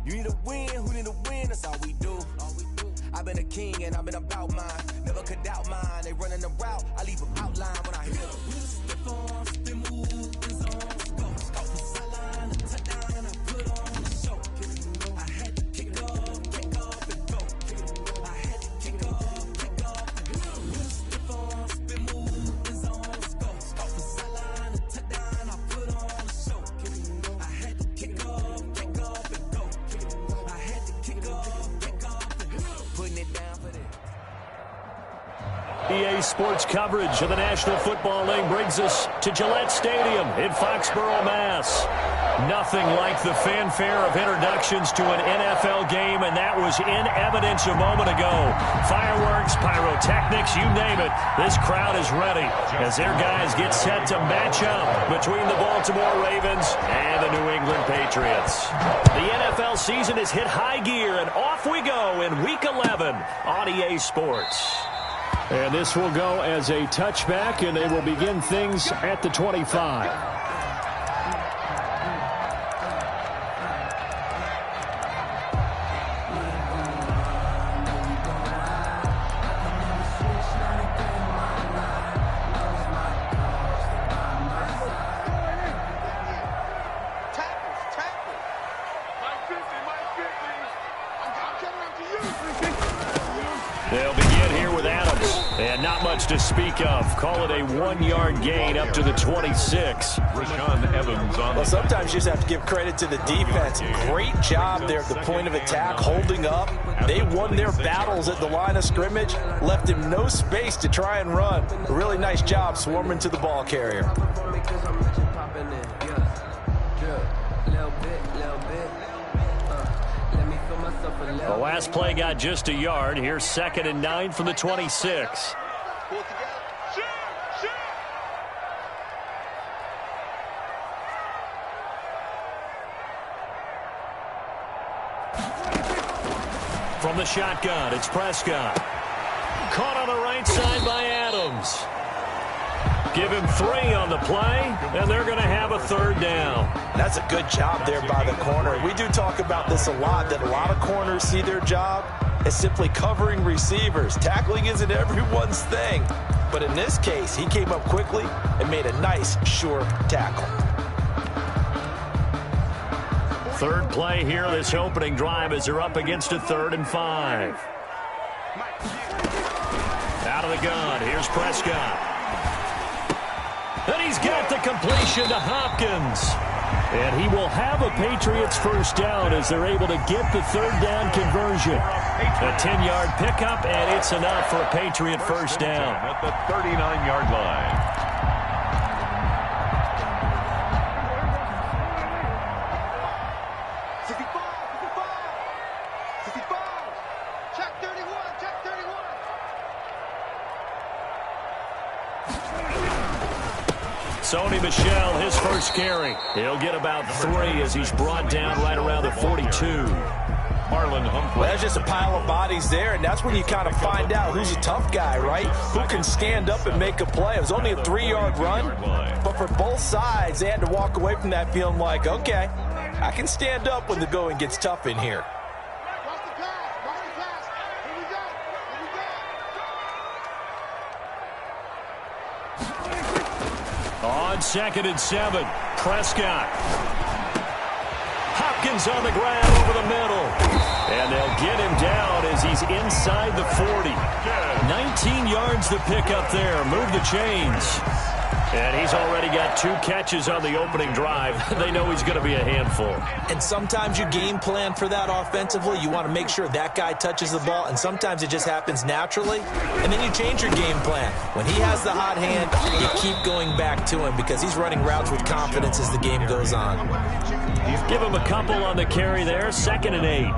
You need a win, who need a win, that's all we do. I've been a king and I've been about mine. Never could doubt mine. They running the route, I leave them outline when I hit them. We just stiff on, spin move, in zones, go. Scout the sideline, a touchdown, and I put on the show. I had to kick off and go. I had to kick off and go. We just stiff on, spin move, in zones, go. Scout the sideline, a touchdown, I put on the show. I had to kick off and go. I had to kick off and go. Putting it down for that. EA Sports coverage of the National Football League brings us to Gillette Stadium in Foxborough, Mass. Nothing like the fanfare of introductions to an NFL game, and that was in evidence a moment ago. Fireworks, pyrotechnics, you name it. This crowd is ready as their guys get set to match up between the Baltimore Ravens and the New England Patriots. The NFL season has hit high gear, and off we go in Week 11 on EA Sports. And this will go as a touchback, and they will begin things at the 25. They'll begin here with Adams, and not much to speak of. Call it a 1-yard gain up to the 26. Rashaan Evans on. Well, sometimes you just have to give credit to the defense. Great job there at the point of attack, holding up. They won their battles at the line of scrimmage, left him no space to try and run. A really nice job swarming to the ball carrier. The last play got just a yard. Here's 2nd and 9 from the 26. From the shotgun, it's Prescott. Caught on the right side by Adams. Give him 3 on the play, and they're going to have a 3rd down. That's a good job there by the corner. We do talk about this a lot, that a lot of corners see their job as simply covering receivers. Tackling isn't everyone's thing. But in this case, he came up quickly and made a nice, sure tackle. 3rd play here, this opening drive, as they're up against a 3rd and 5. Out of the gun, here's Prescott. And he's got the completion to Hopkins. And he will have a Patriots 1st down as they're able to get the 3rd down conversion. A 10-yard pickup, and it's enough for a Patriot 1st down. At the 39-yard line. Sony Michel, his first carry. He'll get about 3 as he's brought down right around the 42. Marlon Humphrey. Well, there's just a pile of bodies there, and that's when you kind of find out who's a tough guy, right? Who can stand up and make a play. It was only a 3-yard run, but for both sides, they had to walk away from that feeling like, okay, I can stand up when the going gets tough in here. On 2nd and 7, Prescott. Hopkins on the ground over the middle. And they'll get him down as he's inside the 40. 19 yards to pick up there. Move the chains. And he's already got 2 catches on the opening drive. They know he's going to be a handful. And sometimes you game plan for that offensively. You want to make sure that guy touches the ball, and sometimes it just happens naturally. And then you change your game plan. When he has the hot hand, you keep going back to him because he's running routes with confidence as the game goes on. Give him a couple on the carry there. 2nd and 8.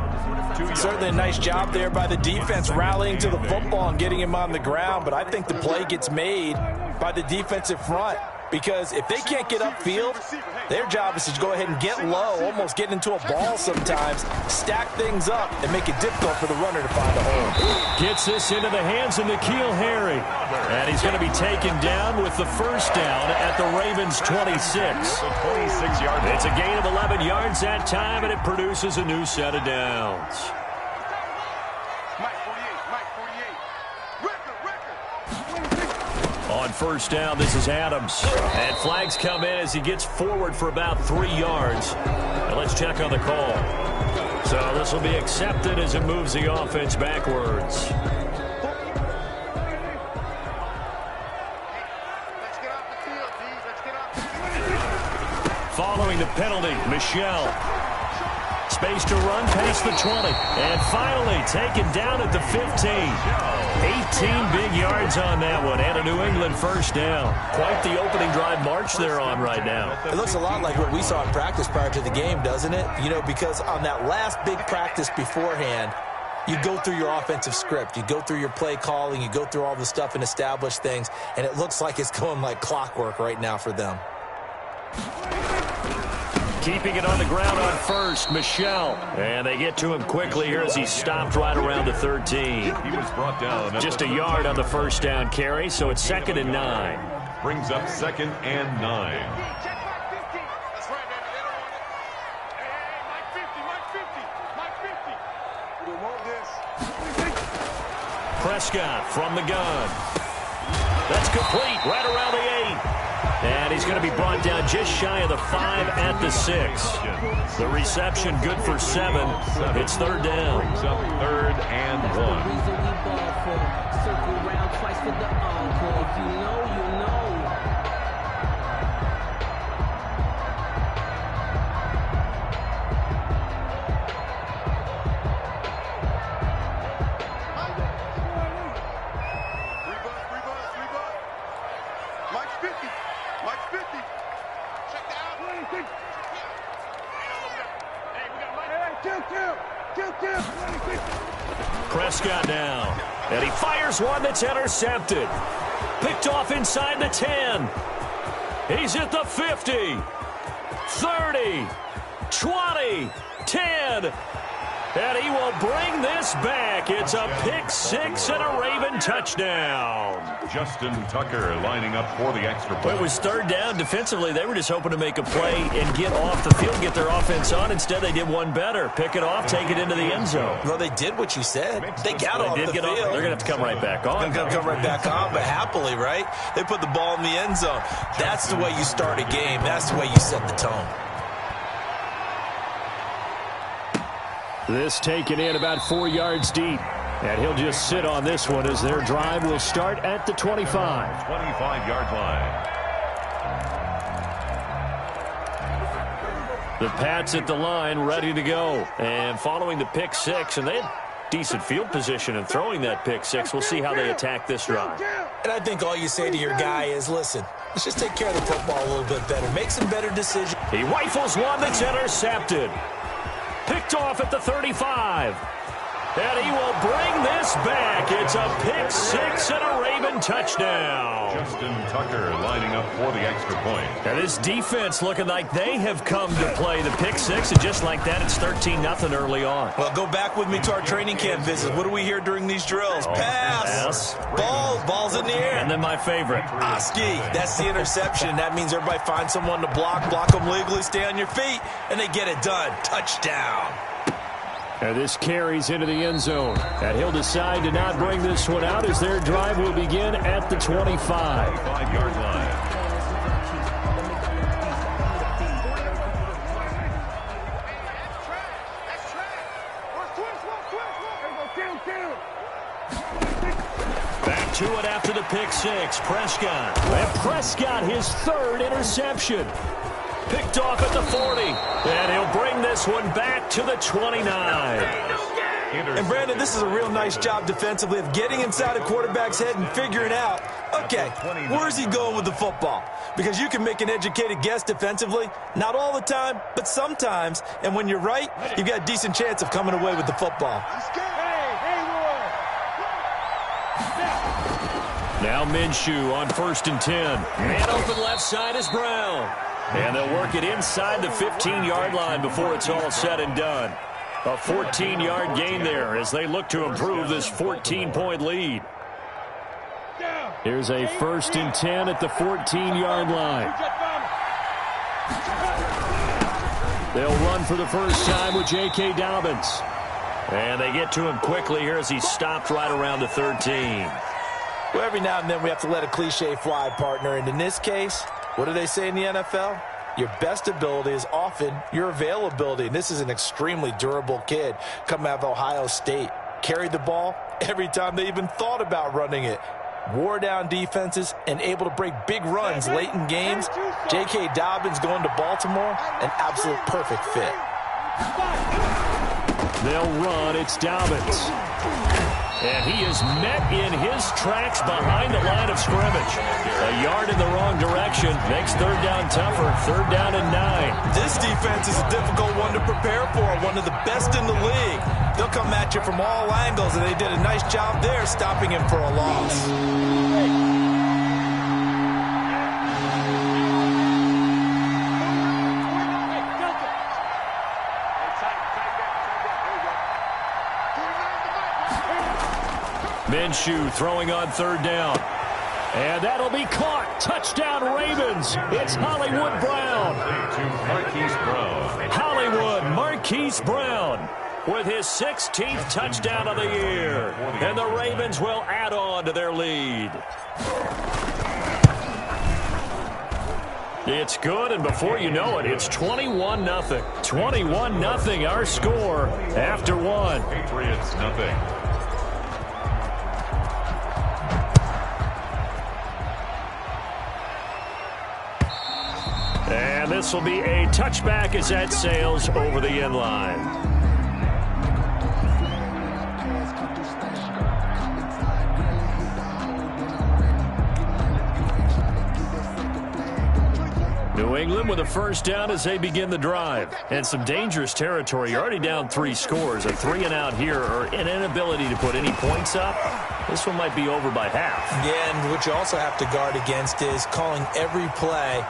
Certainly a nice job there by the defense rallying to the football and getting him on the ground, but I think the play gets made by the defensive front. Because if they can't get upfield, their job is to go ahead and get low, almost get into a ball sometimes, stack things up, and make it difficult for the runner to find a hole. Gets this into the hands of N'Keal Harry. And he's going to be taken down with the first down at the Ravens' 26. It's a gain of 11 yards that time, and it produces a new set of downs. On first down, this is Adams. And flags come in as he gets forward for about 3 yards. And let's check on the call. So this will be accepted as it moves the offense backwards. Following the penalty, Michel. Space to run past the 20. And finally taken down at the 15. 18 big yards on that one, and a New England first down. Quite the opening drive march they're on right now. It looks a lot like what we saw in practice prior to the game, doesn't it? You know, because on that last big practice beforehand, you go through your offensive script. You go through your play calling. You go through all the stuff and establish things, and it looks like it's going like clockwork right now for them. Keeping it on the ground on first, Michel. And they get to him quickly here as he stopped right around the 13. He was brought down. Just a yard on the first down carry, so it's 2nd and 9. Brings up 2nd and 9. Prescott from the gun. That's complete right around the 8. And he's going to be brought down just shy of the 5 at the 6. The reception good for 7. It's 3rd down. Brings up 3rd and 1. Circle round twice for the encore. If you know, you know. Prescott down. And he fires one that's intercepted. Picked off inside the 10. He's at the 50. 30. 20. 10. And he will bring this back. It's a pick 6 and a Raven touchdown. Justin Tucker lining up for the extra point. It was 3rd down. Defensively, they were just hoping to make a play and get off the field, get their offense on. Instead, they did one better. Pick it off, take it into the end zone. Well, they did what you said. They got off the field. They're going to have to come right back on. They're going to come right back on, but happily, right? They put the ball in the end zone. That's the way you start a game. That's the way you set the tone. This taken in about 4 yards deep. And he'll just sit on this one as their drive will start at the 25. 25-yard line. The Pats at the line ready to go. And following the pick 6, and they had decent field position in throwing that pick 6. We'll see how they attack this drive. And I think all you say to your guy is, listen, let's just take care of the football a little bit better. Make some better decisions. He rifles one that's intercepted. Picked off at the 35. And he will bring this back. It's a pick 6 and a Raven touchdown. Justin Tucker lining up for the extra point. And this defense looking like they have come to play the pick 6. And just like that, it's 13-0 early on. Well, go back with me to our training camp visit. What do we hear during these drills? Pass. Ball's in the air. And then my favorite. Oski. That's the interception. That means everybody finds someone to block them legally, stay on your feet, and they get it done. Touchdown. And this carries into the end zone. And he'll decide to not bring this one out as their drive will begin at the 25. 25-yard line. Back to it after the pick 6. Prescott. And Prescott, his 3rd interception. Picked off at the 40. And he'll bring this one back to the 29. And, Brandon, this is a real nice job defensively of getting inside a quarterback's head and figuring out, okay, where's he going with the football? Because you can make an educated guess defensively, not all the time, but sometimes. And when you're right, you've got a decent chance of coming away with the football. Now Minshew on 1st and 10. Man open left side is Brown. And they'll work it inside the 15-yard line before it's all said and done. A 14-yard gain there as they look to improve this 14-point lead. Here's a 1st and 10 at the 14-yard line. They'll run for the first time with J.K. Dobbins. And they get to him quickly here as he stopped right around the 13. Well, every now and then we have to let a cliche fly, partner. And in this case, what do they say in the NFL? Your best ability is often your availability. And this is an extremely durable kid coming out of Ohio State. Carried the ball every time they even thought about running it. Wore down defenses and able to break big runs late in games. J.K. Dobbins going to Baltimore, an absolute perfect fit. They'll run. It's Dobbins. And he is met in his tracks behind the line of scrimmage. A yard in the wrong direction makes 3rd down tougher. 3rd down and 9. This defense is a difficult one to prepare for, one of the best in the league. They'll come at you from all angles, and they did a nice job there stopping him for a loss. Minshew throwing on 3rd down. And that'll be caught. Touchdown Ravens. It's Hollywood Brown. Hollywood Marquise Brown with his 16th touchdown of the year. And the Ravens will add on to their lead. It's good, and before you know it, it's 21-0. 21-0 our score after 1. Patriots nothing. And this will be a touchback as that sails over the end line. New England with a first down as they begin the drive. And some dangerous territory. You're already down 3 scores. A 3-and-out here or an inability to put any points up. This one might be over by half. Yeah, and what you also have to guard against is calling every play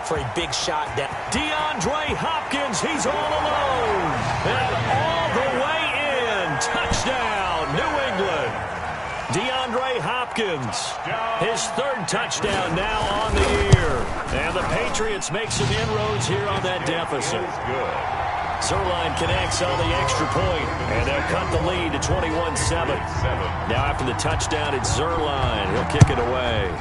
for a big shot down. DeAndre Hopkins, he's all alone. And all the way in. Touchdown, New England. DeAndre Hopkins, his 3rd touchdown now on the year. And the Patriots make some inroads here on that deficit. Zerline connects on the extra point, and they'll cut the lead to 21-7. Now after the touchdown, it's Zerline. He'll kick it away.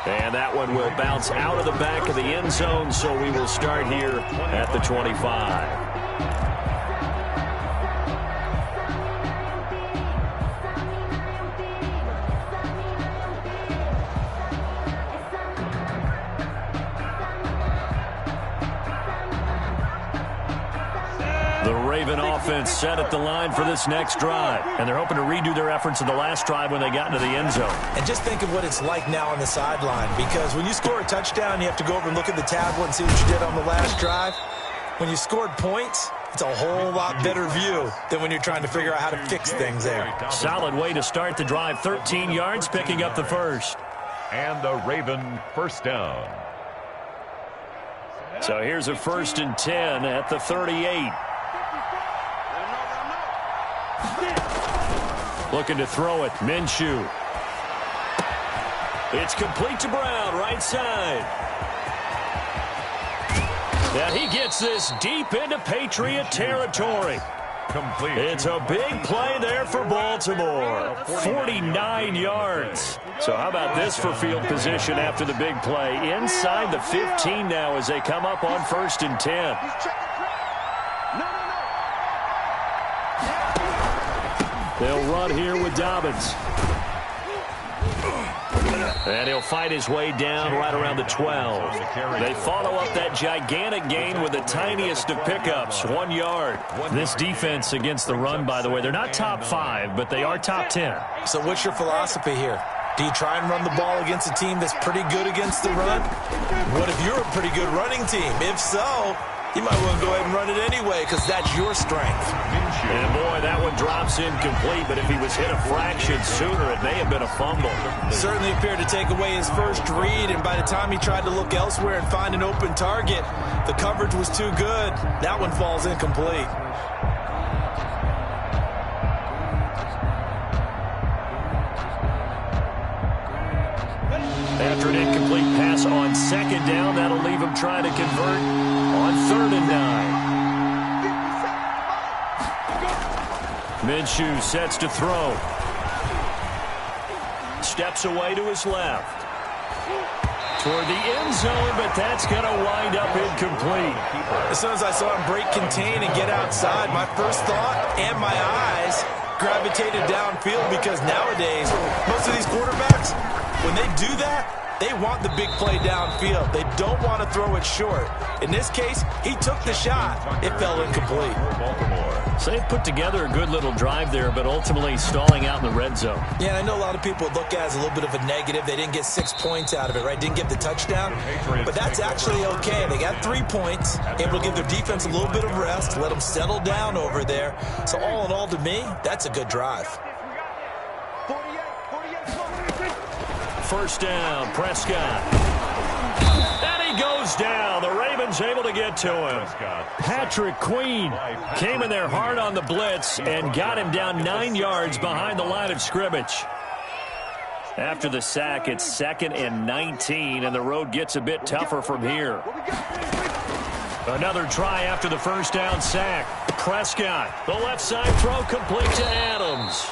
And that one will bounce out of the back of the end zone, so we will start here at the 25. The Raven offense set at the line for this next drive. And they're hoping to redo their efforts in the last drive when they got into the end zone. And just think of what it's like now on the sideline. Because when you score a touchdown, you have to go over and look at the tablet and see what you did on the last drive. When you scored points, it's a whole lot better view than when you're trying to figure out how to fix things there. Solid way to start the drive. 13 yards, picking up the first. And the Raven first down. So here's a 1st and 10 at the 38. Looking to throw it. Minshew. It's complete to Brown, right side. And he gets this deep into Patriot territory. Complete. It's a big play there for Baltimore. 49 yards. So how about this for field position after the big play? Inside the 15 now as they come up on 1st and 10. They'll run here with Dobbins. And he'll fight his way down right around the 12. They follow up that gigantic gain with the tiniest of pickups, 1 yard. This defense against the run, by the way, they're not top 5, but they are top 10. So what's your philosophy here? Do you try and run the ball against a team that's pretty good against the run? What if you're a pretty good running team? If so, You might want to go ahead and run it anyway because that's your strength. And boy, that one drops incomplete, but if he was hit a fraction sooner, it may have been a fumble. Certainly appeared to take away his first read, and by the time he tried to look elsewhere and find an open target, the coverage was too good. That one falls incomplete. After an incomplete pass on second down, that'll leave him trying to convert on 3rd and 9. Minshew sets to throw. Steps away to his left. Toward the end zone, but that's going to wind up incomplete. As soon as I saw him break contain and get outside, my first thought and my eyes gravitated downfield because nowadays, most of these quarterbacks, when they do that, they want the big play downfield. They don't want to throw it short. In this case, he took the shot. It fell incomplete. So they've put together a good little drive there, but ultimately stalling out in the red zone. Yeah, I know a lot of people look at it as a little bit of a negative. They didn't get 6 points out of it, right? Didn't get the touchdown. But that's actually okay. They got 3 points, able to give their defense a little bit of rest, let them settle down over there. So all in all, to me, that's a good drive. First down, Prescott. And he goes down. The Ravens able to get to him. Patrick Queen came in there hard on the blitz and got him down 9 yards behind the line of scrimmage. After the sack, it's 2nd and 19, and the road gets a bit tougher from here. Another try after the first down sack. Prescott, the left side throw complete to Adams.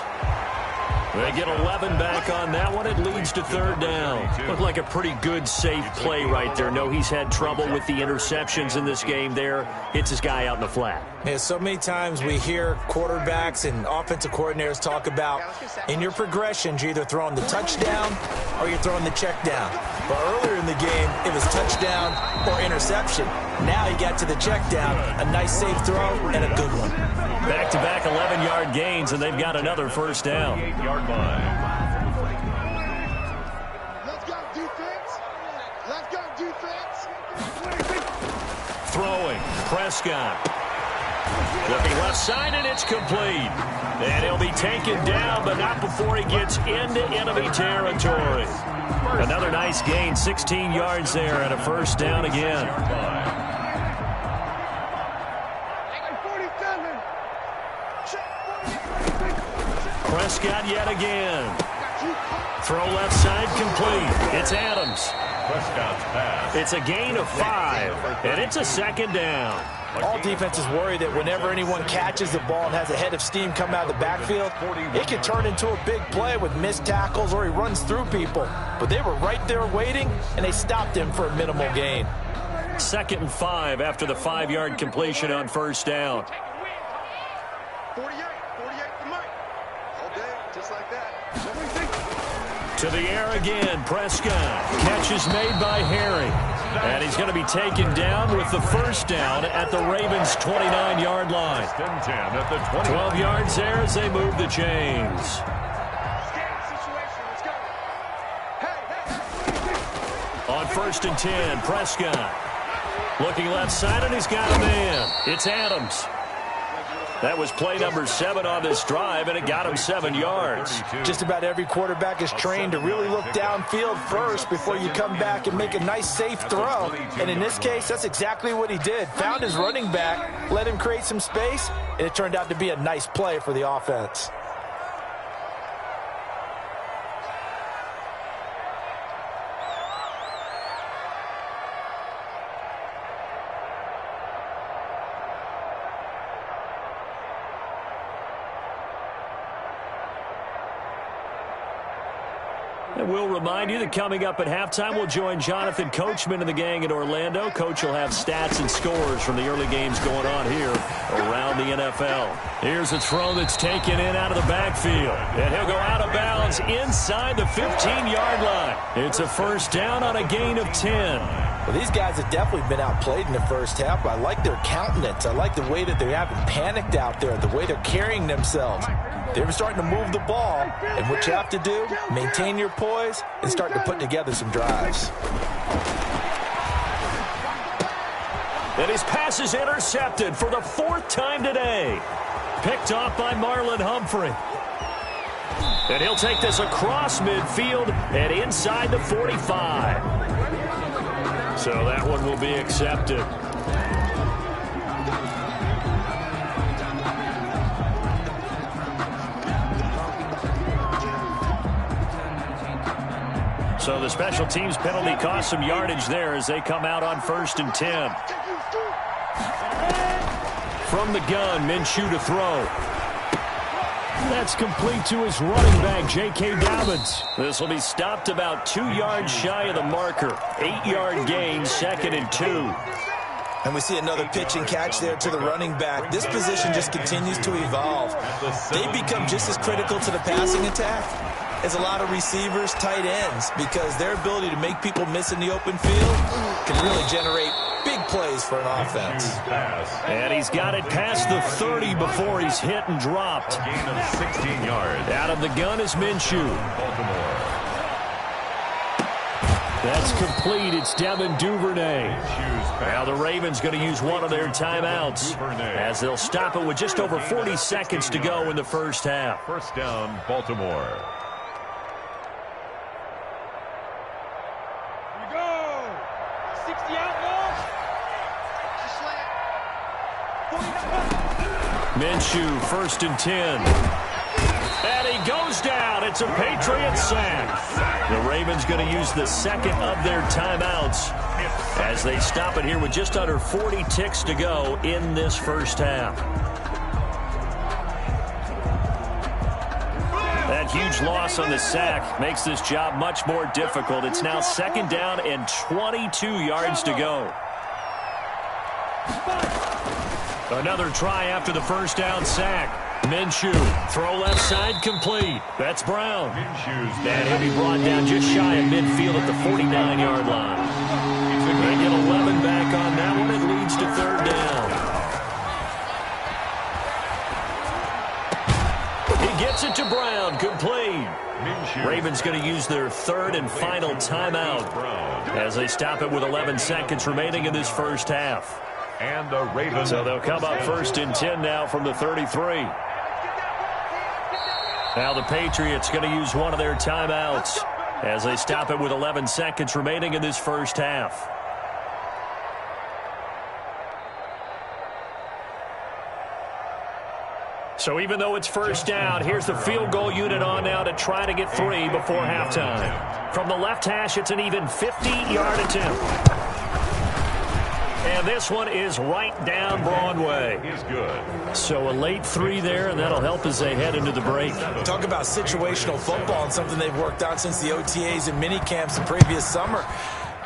They get 11 back on that one. It leads to 3rd down. Looked like a pretty good, safe play right there. No, he's had trouble with the interceptions in this game there. Hits his guy out in the flat. Yeah, so many times we hear quarterbacks and offensive coordinators talk about in your progressions, you're either throwing the touchdown or you're throwing the check down. But earlier in the game, it was touchdown or interception. Now he got to the check down, a nice safe throw and a good one. Back-to-back 11-yard gains, and they've got another first down. 8-yard line. Let's go, defense. Let's go, defense. Throwing, Prescott. Looking left side, and it's complete. And he'll be taken down, but not before he gets into enemy territory. Another nice gain, 16 yards there, and a first down again. Prescott yet again. Throw left side complete. It's Adams. Prescott's pass. It's a gain of 5, and it's a 2nd down. All defenses worry that whenever anyone catches the ball and has a head of steam come out of the backfield, it can turn into a big play with missed tackles or he runs through people. But they were right there waiting, and they stopped him for a minimal gain. 2nd and 5 after the 5-yard completion on first down. 48 to Mike. All day, just like that. To the air again, Prescott. Catch is made by Harry. And he's going to be taken down with the first down at the Ravens' 29-yard line. 10 at the 20. 12 yards there as they move the chains. On 1st and 10, Prescott. Looking left side, and he's got a man. It's Adams. That was play number 7 on this drive, and it got him 7 yards. Just about every quarterback is trained to really look downfield first before you come back and make a nice, safe throw. And in this case, that's exactly what he did. Found his running back, let him create some space, and it turned out to be a nice play for the offense. And we'll remind you that coming up at halftime, we'll join Jonathan Coachman and the gang in Orlando. Coach will have stats and scores from the early games going on here around the NFL. Here's a throw that's taken in out of the backfield. And he'll go out of bounds inside the 15-yard line. It's a first down on a gain of 10. Well, these guys have definitely been outplayed in the first half, but I like their countenance. I like the way that they haven't panicked out there, the way they're carrying themselves. They're starting to move the ball, and what you have to do, maintain your poise and start to put together some drives. And his pass is intercepted for the 4th time today. Picked off by Marlon Humphrey. And he'll take this across midfield and inside the 45. So that one will be accepted. So the special teams penalty cost some yardage there as they come out on 1st and 10. From the gun, Minshew to throw. That's complete to his running back, J.K. Dobbins. This will be stopped about 2 yards shy of the marker. 8-yard gain, 2nd and 2. And we see another pitch and catch there to the running back. This position just continues to evolve. They become just as critical to the passing attack as a lot of receivers, tight ends, because their ability to make people miss in the open field can really generate big plays for an offense. And he's got it past the 30 before he's hit and dropped. A gain of 16 yards. Out of the gun is Minshew. Baltimore. That's complete. It's Devin Duvernay. Now the Ravens going to use one of their timeouts as they'll stop it with just over 40 seconds to go in the first half. First down, Baltimore. Minshew, 1st and 10. And he goes down. It's a Patriot sack. The Ravens going to use the 2nd of their timeouts as they stop it here with just under 40 ticks to go in this first half. That huge loss on the sack makes this job much more difficult. It's now 2nd down and 22 yards to go. Another try after the first down sack. Minshew, throw left side complete. That's Brown. And he'll be brought down just shy of midfield at the 49-yard line. They get 11 back on that one. It leads to 3rd down. He gets it to Brown, complete. Ravens going to use their 3rd and final timeout as they stop it with 11 seconds remaining in this first half. And the Ravens. So they'll come up 1st and 10 now from the 33. Now the Patriots going to use one of their timeouts as they stop it with 11 seconds remaining in this first half. So even though it's 1st down, here's the field goal unit on now to try to get 3 before halftime. From the left hash, it's an even 50-yard attempt. And this one is right down Broadway. Is good. So a late 3 there, and that'll help as they head into the break. Talk about situational football and something they've worked on since the OTAs and mini camps the previous summer.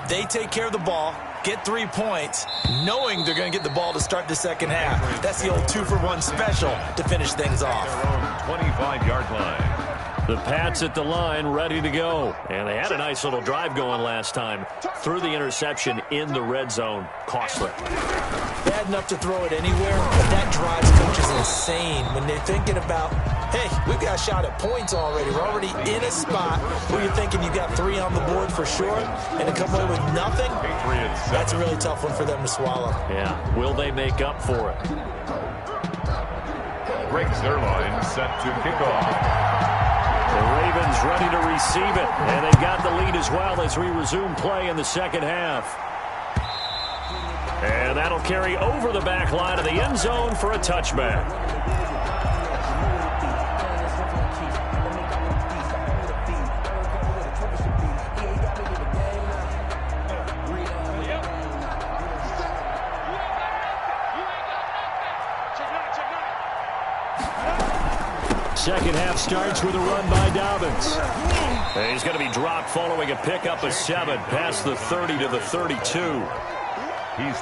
They take care of the ball, get 3 points, knowing they're going to get the ball to start the second half. That's the old 2-for-1 special to finish things off. Their own 25-yard line. The Pats at the line, ready to go. And they had a nice little drive going last time. Threw the interception in the red zone. Costly. Bad enough to throw it anywhere, but that drives coaches insane when they're thinking about, hey, we've got a shot at points already. We're already in a spot where you're thinking you got 3 on the board for sure, and to come away with nothing, that's a really tough one for them to swallow. Yeah, will they make up for it? Greg Zuerlein set to kick off. The Ravens ready to receive it, and they've got the lead as well as we resume play in the second half. And that'll carry over the back line of the end zone for a touchback. Second half starts with a run by Dobbins. And he's going to be dropped following a pickup of 7 past the 30 to the 32.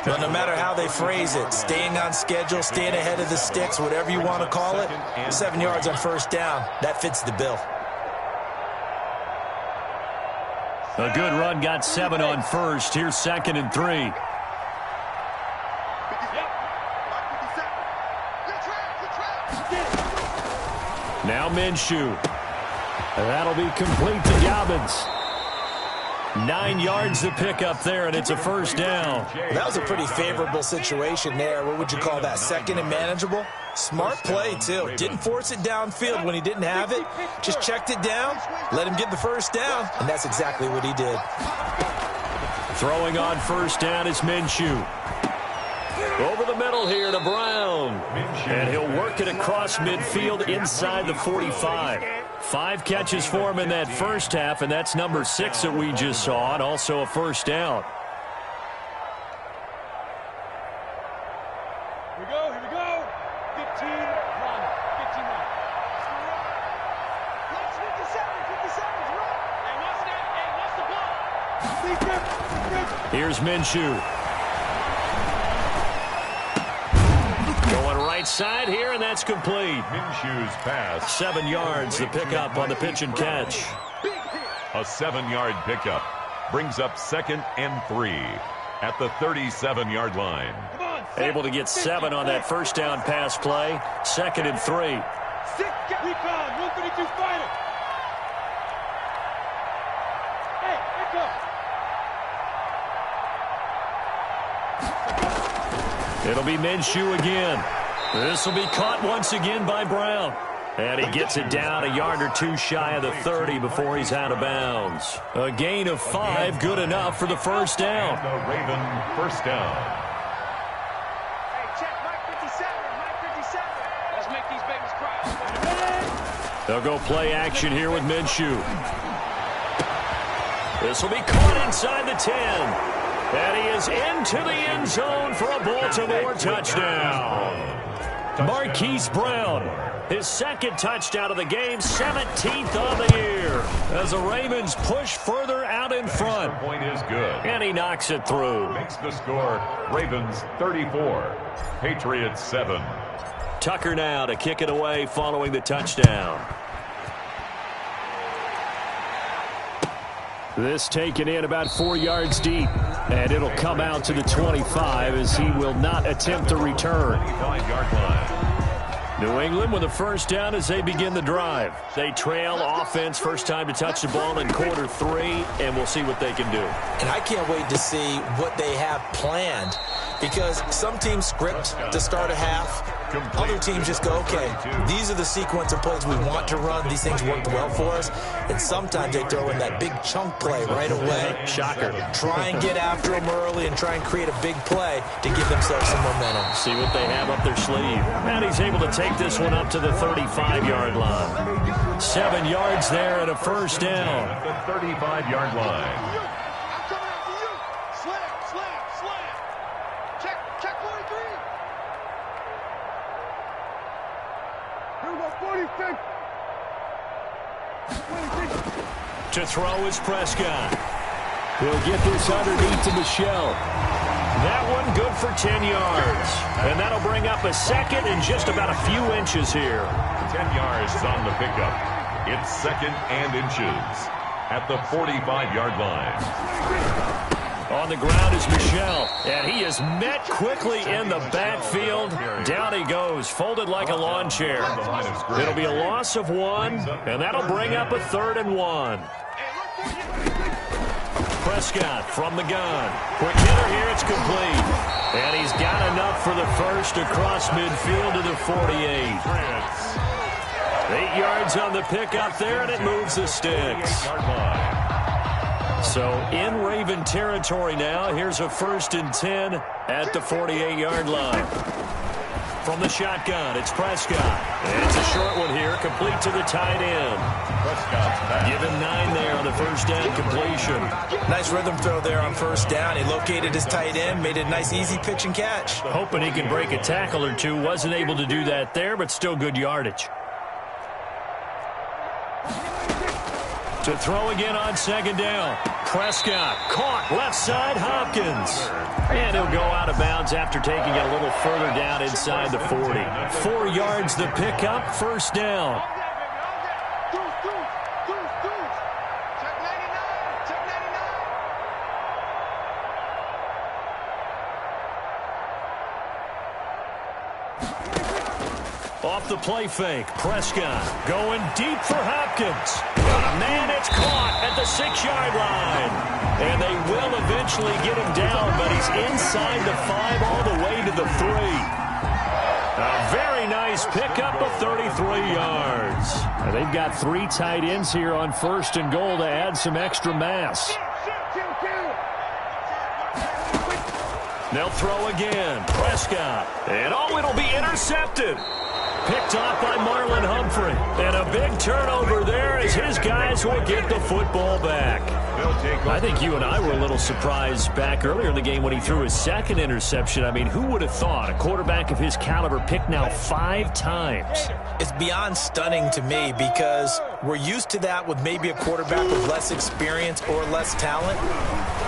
Well, no matter how they phrase it, staying on schedule, staying ahead of the sticks, whatever you want to call it, 7 yards on 1st down, that fits the bill. A good run got 7 on 1st. Here's 2nd and 3. Now Minshew. And that'll be complete to Dobbins. 9 yards to pick up there, and it's a first down. That was a pretty favorable situation there. What would you call that? Second and manageable? Smart play, too. Didn't force it downfield when he didn't have it. Just checked it down, let him get the first down, and that's exactly what he did. Throwing on first down is Minshew. Over the middle here to Brown. And he'll work it across midfield inside the 45. 5 catches for him in that first half, and that's number 6 that we just saw, and also a first down. Here we go. 15, run. 15, run. Watch 57's run. Hey, watch that. Hey, watch the ball. Here's Minshew. Going right side here, and that's complete. Minshew's pass. 7 yards, the pickup on the pitch and catch. A 7-yard pickup brings up 2nd and 3 at the 37-yard line. Able to get 7 on that first down pass play. 2nd and 3. Recon, 132 fighter. Hey, pick up. It'll be Minshew again. This will be caught once again by Brown. And he gets it down a yard or 2 shy of the 30 before he's out of bounds. A gain of 5, good enough for the first down. The Raven first down. Hey, check Mike 57. Mike 57. Let's make these babies cry. They'll go play action here with Minshew. This will be caught inside the 10. And he is into the end zone for a Baltimore touchdown. Marquise Brown, his 2nd touchdown of the game, 17th on the year. As the Ravens push further out in front. The point is good. And he knocks it through. Makes the score Ravens 34, Patriots 7. Tucker now to kick it away following the touchdown. This taken in about 4 yards deep. And it'll come out to the 25 as he will not attempt to return. 25-yard line. New England with a first down as they begin the drive. They trail offense, first time to touch the ball in quarter 3, and we'll see what they can do. And I can't wait to see what they have planned, because some teams script to start a half. Other teams just go, okay, these are the sequence of plays we want to run. These things worked well for us. And sometimes they throw in that big chunk play right away. Shocker. Try and get after them early and try and create a big play to give themselves some momentum. See what they have up their sleeve. And he's able to take this one up to the 35-yard line. 7 yards there and a first down. At the 35-yard line. I'm coming after you. Slam. Check 43. Here we go, 46. To throw is Prescott. He'll get this underneath to Michel. That one good for 10 yards. And that'll bring up a 2nd and just about a few inches here. 10 yards on the pickup. It's 2nd and inches at the 45-yard line. On the ground is Michel, and he is met quickly in the backfield. Down he goes, folded like a lawn chair. It'll be a loss of 1, and that'll bring up a 3rd and 1. Prescott from the gun. Quick hitter here, it's complete. And he's got enough for the first across midfield to the 48. 8 yards on the pickup there, and it moves the sticks. So in Raven territory now. Here's a 1st and 10 at the 48-yard line. From the shotgun, it's Prescott. And it's a short one here, complete to the tight end. Prescott's back. Give him 9 there on the first down completion. Nice rhythm throw there on first down. He located his tight end, made it a nice, easy pitch and catch. Hoping he can break a tackle or two. Wasn't able to do that there, but still good yardage. To throw again on 2nd down. Prescott caught left side, Hopkins. And he'll go out of bounds after taking it a little further down inside the 40. 4 yards the pickup, first down. Check 99. Check 99. Off the play fake, Prescott going deep for Hopkins. Got him Man, it's caught at the 6-yard line. And they will eventually get him down, but he's inside the 5 all the way to the 3. A very nice pickup of 33 yards. And they've got 3 tight ends here on 1st and goal to add some extra mass. They'll throw again. Prescott. And it'll be intercepted. Picked off by Marlon Humphrey. And a big turnover there as his guys will get the football back. I think you and I were a little surprised back earlier in the game when he threw his 2nd interception. I mean, who would have thought a quarterback of his caliber picked now 5 times? It's beyond stunning to me because we're used to that with maybe a quarterback with less experience or less talent.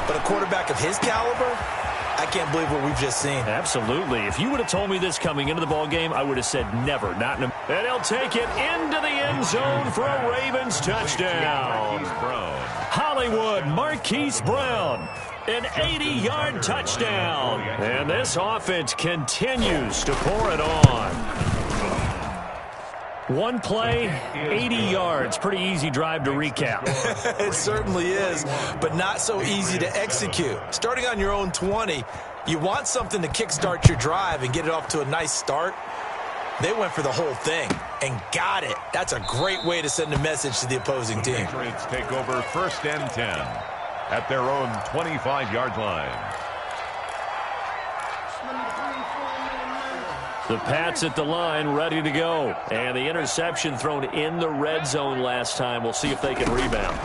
But a quarterback of his caliber, I can't believe what we've just seen. Absolutely. If you would have told me this coming into the ball game, I would have said never. Not in a... And he'll take it into the end zone for a Ravens touchdown. Hollywood Marquise Brown. An 80-yard touchdown. And this offense continues to pour it on. One play, 80 yards. Pretty easy drive to recap. It certainly is, but not so easy to execute. Starting on your own 20, you want something to kickstart your drive and get it off to a nice start. They went for the whole thing and got it. That's a great way to send a message to the opposing team. Patriots take over 1st and 10 at their own 25-yard line. The Pats at the line, ready to go. And the interception thrown in the red zone last time. We'll see if they can rebound.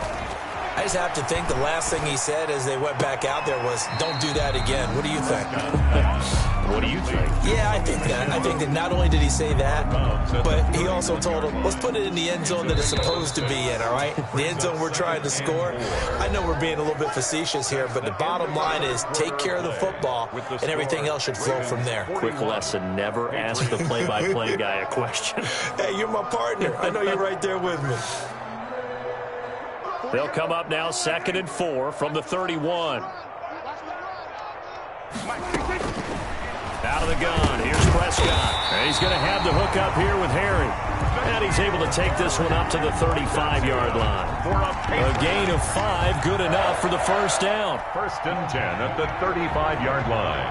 I just have to think the last thing he said as they went back out there was, don't do that again. What do you think? What do you think? Yeah, I think that. I think that not only did he say that, but he also told him, let's put it in the end zone that it's supposed to be in, all right? The end zone we're trying to score. I know we're being a little bit facetious here, but the bottom line is take care of the football, and everything else should flow from there. Quick lesson, never ask the play-by-play guy a question. Hey, you're my partner. I know you're right there with me. They'll come up now 2nd and 4 from the 31. Out of the gun. Here's Prescott. And he's going to have the hook up here with Harry. And he's able to take this one up to the 35-yard line. A gain of 5, good enough for the 1st down. 1st and 10 at the 35-yard line.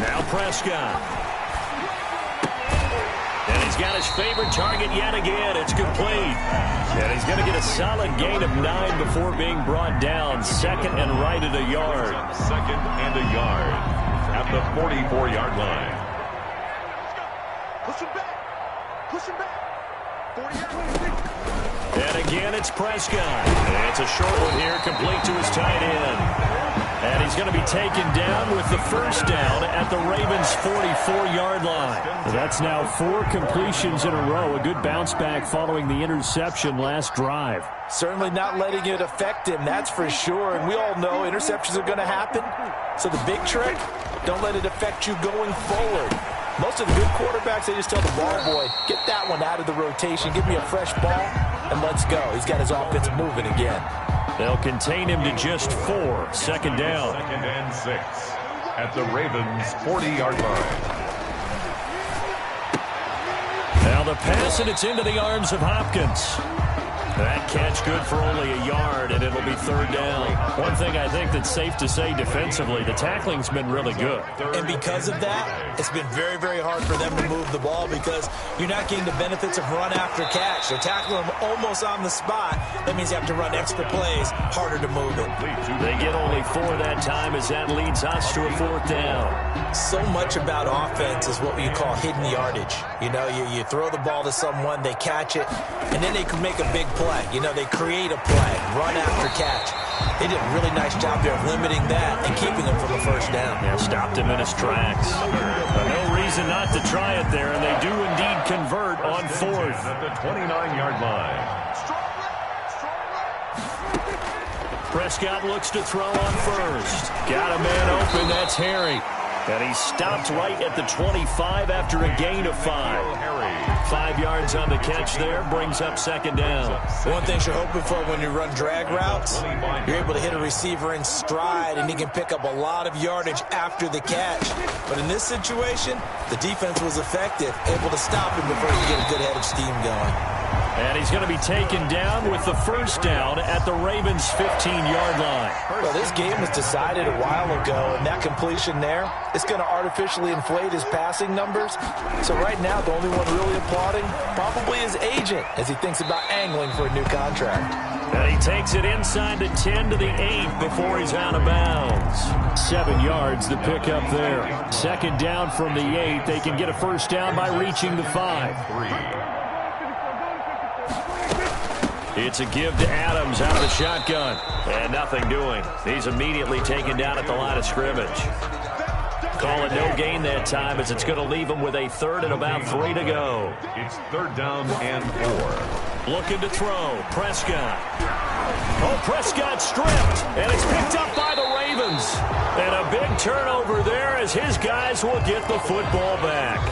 Now Prescott. And he's got his favorite target yet again. It's complete. And he's going to get a solid gain of 9 before being brought down. 2nd and right at a yard. 2nd and a yard at the 44-yard line. Push him back. Push him back. 40 yards. And again, it's Prescott. And it's a short one here, complete to his tight end. And he's going to be taken down with the 1st down at the Ravens' 44-yard line. That's now 4 completions in a row. A good bounce back following the interception last drive. Certainly not letting it affect him, that's for sure. And we all know interceptions are going to happen. So the big trick, don't let it affect you going forward. Most of the good quarterbacks, they just tell the ball boy, get that one out of the rotation, give me a fresh ball, and let's go. He's got his offense moving again. They'll contain him to just 4. 2nd down. 2nd and 6 at the Ravens' 40-yard line. Now the pass, and it's into the arms of Hopkins. That catch good for only a yard, and it'll be 3rd down. One thing I think that's safe to say defensively, the tackling's been really good. And because of that, it's been very, very hard for them to move the ball because you're not getting the benefits of run after catch. They're tackling them almost on the spot. That means you have to run extra plays, harder to move it. They get only 4 that time as that leads us to a 4th down. So much about offense is what you call hidden yardage. You know, you throw the ball to someone, they catch it, and then they can make a big play. You know, they create a play, run after catch. They did a really nice job there of limiting that and keeping him from a 1st down. Yeah, stopped him in his tracks. No reason not to try it there, and they do indeed convert on 4th. At the 29-yard line. Prescott looks to throw on 1st. Got a man open, that's Harry. And he stopped right at the 25 after a gain of 5. 5 yards on the catch there, brings up second down. One thing you're hoping for when you run drag routes, you're able to hit a receiver in stride, and he can pick up a lot of yardage after the catch. But in this situation, the defense was effective, able to stop him before he could get a good head of steam going. And he's going to be taken down with the first down at the Ravens' 15-yard line. Well, this game was decided a while ago, and that completion there is going to artificially inflate his passing numbers. So right now, the only one really applauding probably his agent as he thinks about angling for a new contract. And he takes it inside the 10 to the 8 before he's out of bounds. 7 yards, the pickup there. Second down from the 8. They can get a first down by reaching the 5. It's a give to Adams out of the shotgun. And nothing doing. He's immediately taken down at the line of scrimmage. Call it no gain that time as it's going to leave him with a third and about 3 to go. It's third down and 4. Looking to throw. Prescott. Oh, Prescott stripped. And it's picked up by the Ravens. And a big turnover there as his guys will get the football back.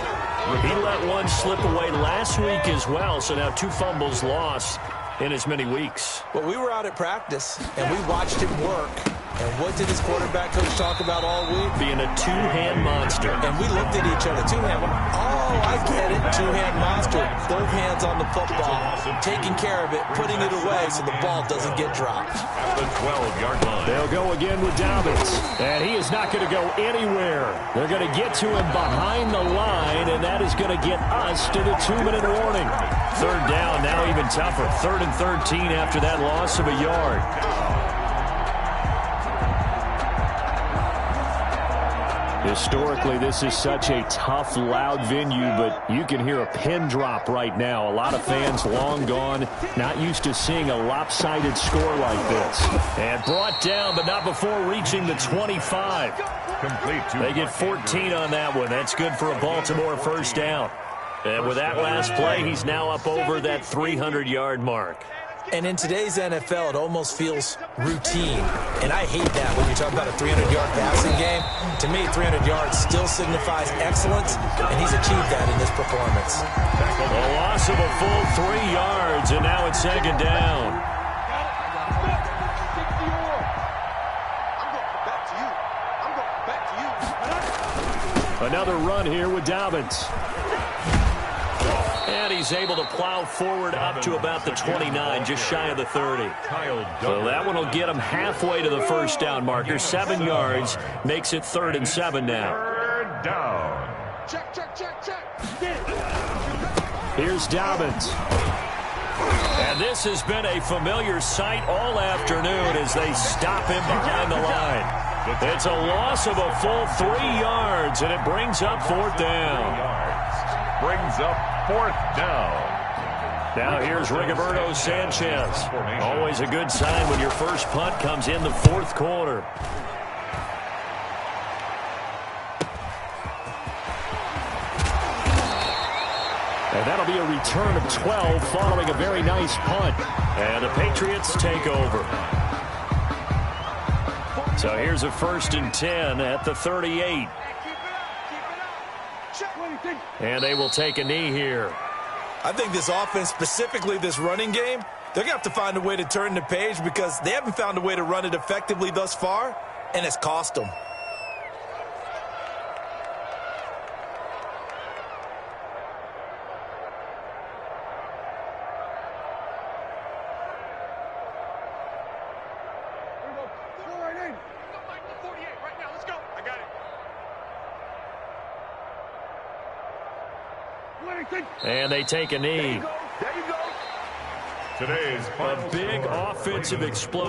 He let one slip away last week as well, so now 2 fumbles lost in as many weeks. Well, we were out at practice, and we watched him work. And what did his quarterback coach talk about all week? Being a two-hand monster. And we looked at each other. Two-hand. Oh, I get it. Two-hand monster. Both hands on the football, taking care of it, putting it away so the ball doesn't get dropped. At the 12-yard line. They'll go again with Dobbins. And he is not going to go anywhere. They're going to get to him behind the line, and that is going to get us to the 2-minute warning. Third down, now even tougher. 3rd and 13 after that loss of a yard. Historically, this is such a tough, loud venue, but you can hear a pin drop right now. A lot of fans long gone, not used to seeing a lopsided score like this. And brought down, but not before reaching the 25. Complete. They get 14 on that one. That's good for a Baltimore first down. And with that last play, he's now up over that 300-yard mark. And in today's NFL, it almost feels routine. And I hate that when you talk about a 300-yard passing game. To me, 300 yards still signifies excellence, and he's achieved that in this performance. A loss of a full 3 yards, and now it's second down. Another run here with Dobbins. And he's able to plow forward up to about the 29, just shy of the 30. So that one will get him halfway to the first down marker. 7 yards makes it 3rd and 7 now. Third down. Check, check, check, check. Here's Dobbins. And this has been a familiar sight all afternoon as they stop him behind the line. It's a loss of a full 3 yards, and it brings up 4th down. Brings up 4th down. Now here's Rigoberto Sanchez. Always a good sign when your first punt comes in the 4th quarter. And that'll be a return of 12 following a very nice punt. And the Patriots take over. So here's a 1st and 10 at the 38. And they will take a knee here. I think this offense, specifically this running game, they're going to have to find a way to turn the page because they haven't found a way to run it effectively thus far, and it's cost them. And they take a knee. Today's a big offensive explosion.